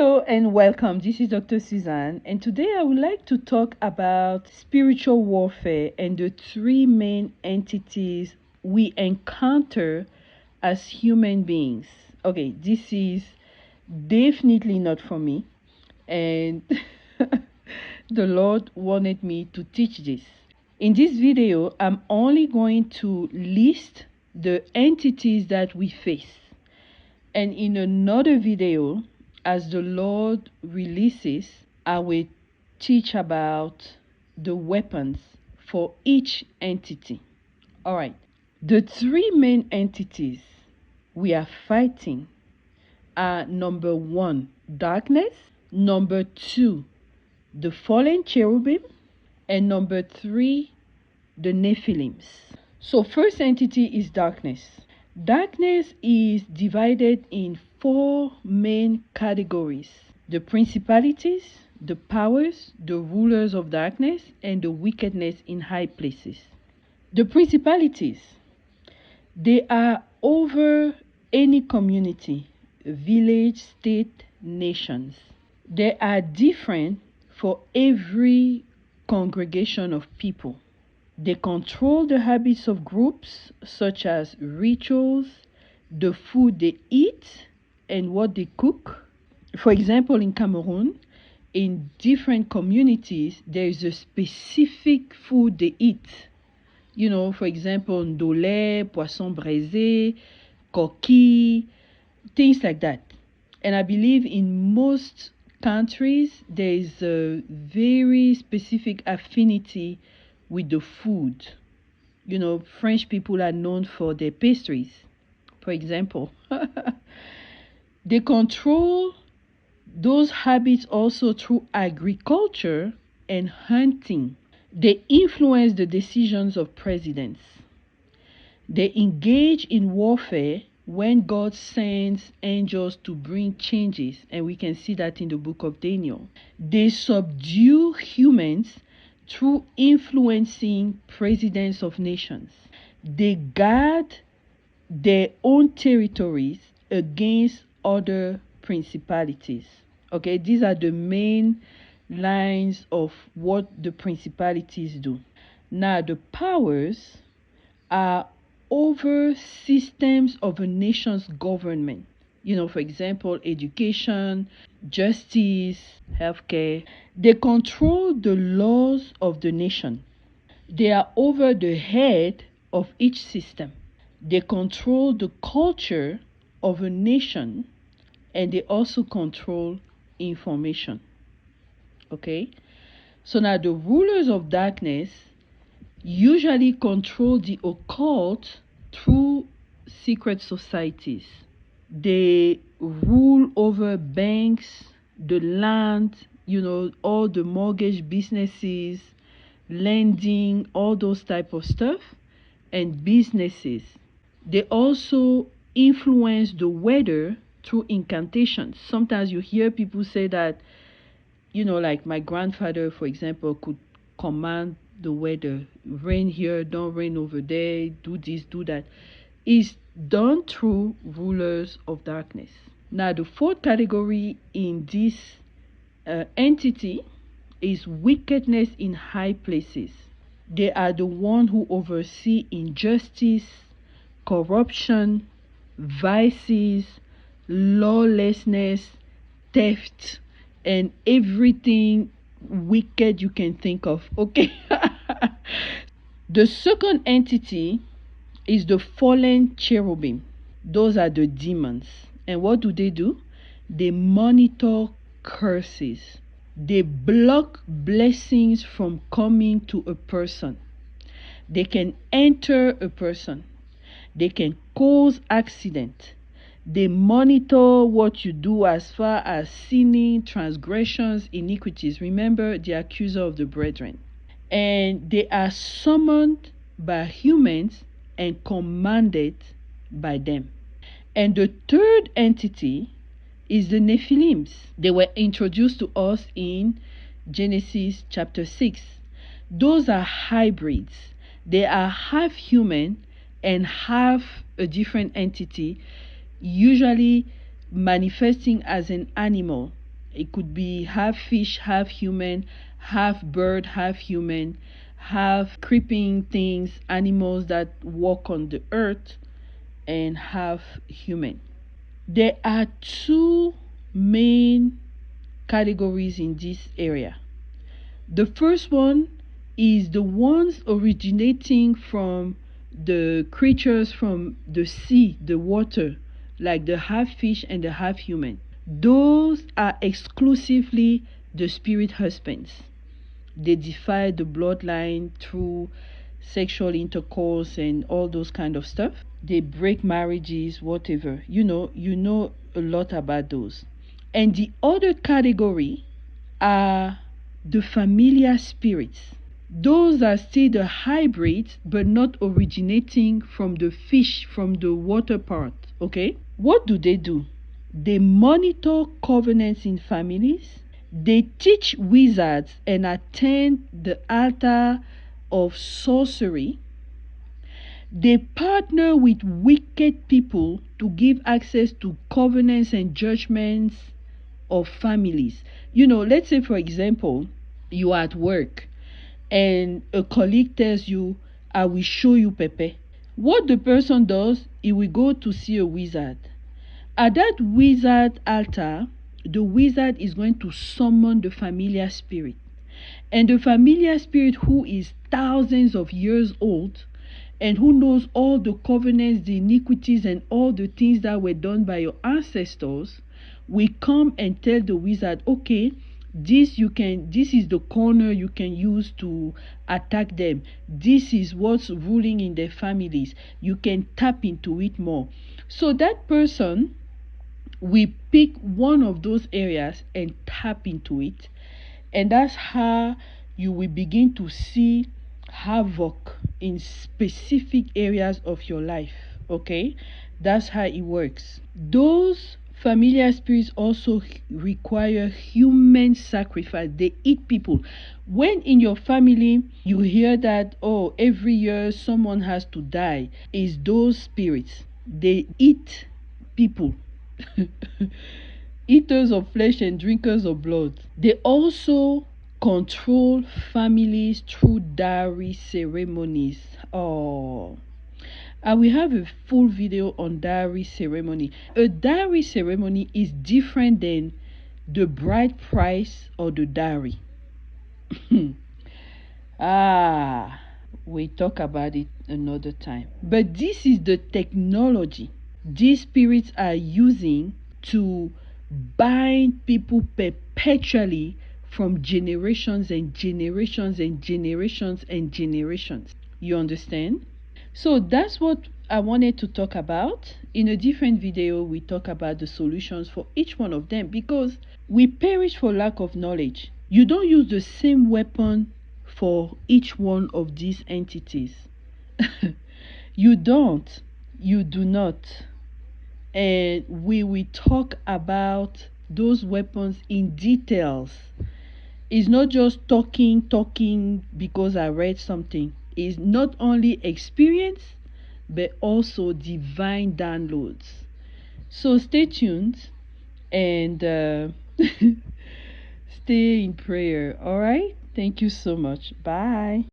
Hello and welcome. This is Dr. Suzanne, and today I would like to talk about spiritual warfare and the three main entities we encounter as human beings. Okay, this is definitely not for me, and the Lord wanted me to teach this. In this video, I'm only going to list the entities that we face, and in another video, as the Lord releases, I will teach about the weapons for each entity. All right. The three main entities we are fighting are: number one, darkness; number two, the fallen cherubim; and number three, the Nephilims. So first entity is darkness. Darkness is divided in four main categories: the principalities, the powers, the rulers of darkness, and the wickedness in high places. The principalities, they are over any community, village, state, nations. They are different for every congregation of people. They control the habits of groups, such as rituals, the food they eat, and what they cook. For example, in Cameroon, in different communities, there is a specific food they eat. You know, for example, ndolé, poisson braisé, coquille, things like that. And I believe in most countries, there is a very specific affinity with the food. You know, French people are known for their pastries, for example. They control those habits also through agriculture and hunting. They influence the decisions of presidents. They engage in warfare when God sends angels to bring changes, and we can see that in the book of Daniel. They subdue humans through influencing presidents of nations. They guard their own territories against other principalities. Okay, these are the main lines of what the principalities do. Now, the powers are over systems of a nation's government. You know, for example, education, justice, healthcare. They control the laws of the nation. They are over the head of each system. They control the culture of a nation, and they also control information. Okay? So now the rulers of darkness usually control the occult through secret societies. They rule over banks, the land, you know, all the mortgage businesses, lending, all those type of stuff, and businesses. They also influence the weather through incantations. Sometimes you hear people say that, you know, like my grandfather, for example, could command the weather: rain here, don't rain over there, do this, do that. Is done through rulers of darkness. Now, the fourth category in this entity is wickedness in high places. They are the one who oversee injustice, corruption, vices, lawlessness, theft, and everything wicked you can think of. Okay. The second entity is the fallen cherubim. Those are the demons. And what do? They monitor curses. They block blessings from coming to a person. They can enter a person. They can cause accident. They monitor what you do as far as sinning, transgressions, iniquities. Remember, the accuser of the brethren. And they are summoned by humans and commanded by them. And the third entity is the Nephilims. They were introduced to us in Genesis chapter 6. Those are hybrids. They are half human and half a different entity, usually manifesting as an animal. It could be half fish, half human, half bird, half human, half creeping things, animals that walk on the earth, and half human. There are two main categories in this area. The first one is the ones originating from the creatures from the sea, the water, like the half fish and the half human. Those are exclusively the spirit husbands. They defy the bloodline through sexual intercourse and all those kind of stuff. They break marriages, whatever. You know a lot about those. And the other category are the familiar spirits. Those are still the hybrids, but not originating from the fish, from the water part. Okay? What do? They monitor covenants in families. They teach wizards and attend the altar of sorcery. They partner with wicked people to give access to covenants and judgments of families. Let's say, for example, you are at work and a colleague tells you, I will show you Pepe. What the person does, he will go to see a wizard. At that wizard altar, the wizard is going to summon the familiar spirit. And the familiar spirit, who is thousands of years old and who knows all the covenants, the iniquities, and all the things that were done by your ancestors, will come and tell the wizard, okay, this is the corner you can use to attack them. This is what's ruling in their families. You can tap into it more. So that person will pick one of those areas and tap into it, and that's how you will begin to see havoc in specific areas of your life. Okay, that's how it works. Those familiar spirits also require human sacrifice. They eat people. When in your family you hear that, oh, every year someone has to die, is those spirits. They eat people. Eaters of flesh and drinkers of blood. They also control families through dowry ceremonies. Oh, and we have a full video on dowry ceremony. A dowry ceremony is different than the bride price or the dowry. We talk about it another time. But this is the technology these spirits are using to bind people perpetually from generations and generations and generations and generations. You understand? So that's what I wanted to talk about. In a different video, we talk about the solutions for each one of them, because we perish for lack of knowledge. You don't use the same weapon for each one of these entities. You don't. You do not. And we will talk about those weapons in details. It's not just talking because I read something. It's not only experience, but also divine downloads. So stay tuned and stay in prayer. All right? Thank you so much. Bye.